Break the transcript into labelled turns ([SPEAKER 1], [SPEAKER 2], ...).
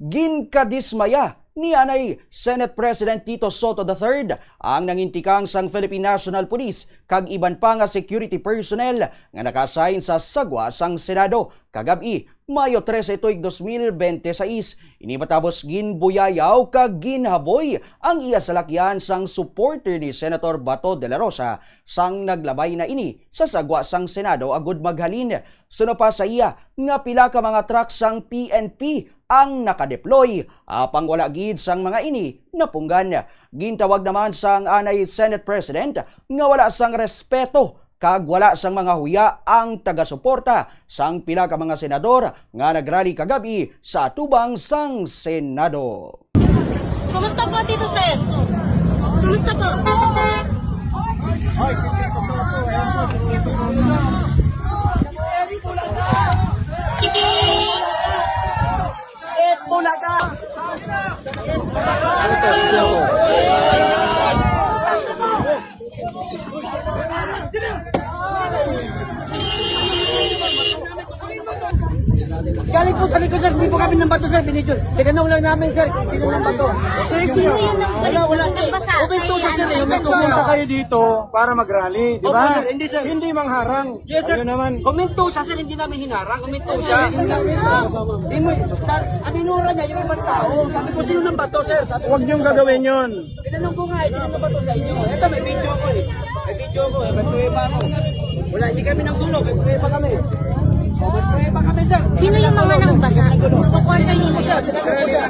[SPEAKER 1] Ginkadismaya ni Anay Senate President Tito Soto III ang nangintikang sang Philippine National Police kag iban pa nga security personnel nga naka-assign sa sagwa sang Senado kagabi Mayo 13, 2026. Ini matapos ginbuyayaw kag ginhaboy ang iya salakyan sang supporter ni Senator Bato de la Rosa sang naglabay na ini sa sagwa sang Senado agud maghalin. Suno pa sa iya nga pila ka mga truck sang PNP ang nakadeploy apang wala gid sang mga ini napunggan. Gintawag naman sang Anay Senate President nga wala sang respeto kag wala sang mga huya ang taga-suporta sang pila ka mga senador nga nagrally kagabi sa atubang sang Senado.
[SPEAKER 2] Kumusta po, Tito Sen? Kumusta po?
[SPEAKER 3] Galing po sa likod, sir. Hindi po kami ng bato, sir. Binidyo. Tinanong lang namin, sir, sino ng bato.
[SPEAKER 2] Sir, sino yung nagbasa?
[SPEAKER 3] Uminto sa sir. Uminto
[SPEAKER 4] Pumunta kayo dito para mag-rally, di
[SPEAKER 3] Opo,
[SPEAKER 4] ba?
[SPEAKER 3] sir. Hindi, sir.
[SPEAKER 4] Hindi mangharang.
[SPEAKER 3] Yes, sir.
[SPEAKER 4] Ayun naman.
[SPEAKER 3] Uminto siya, sir. Hindi namin hinarang. Uminto siya. Hindi mo, sir, atinura niya yung ibang tao. Sabi ko, sino ng bato, sir? Sabi ko,
[SPEAKER 4] Huwag niyong gagawin yun.
[SPEAKER 3] tinanong ko nga, sino ng bato sa inyo? Ito, may video ko eh. May video ko eh. May prueba ko. Wala, hindi kami ng tulog. May prueba kami. May prueba kami, sir.
[SPEAKER 2] Sino yung mga nang basa?
[SPEAKER 3] Kukuha niyo, sir. Tinanong ko, sir.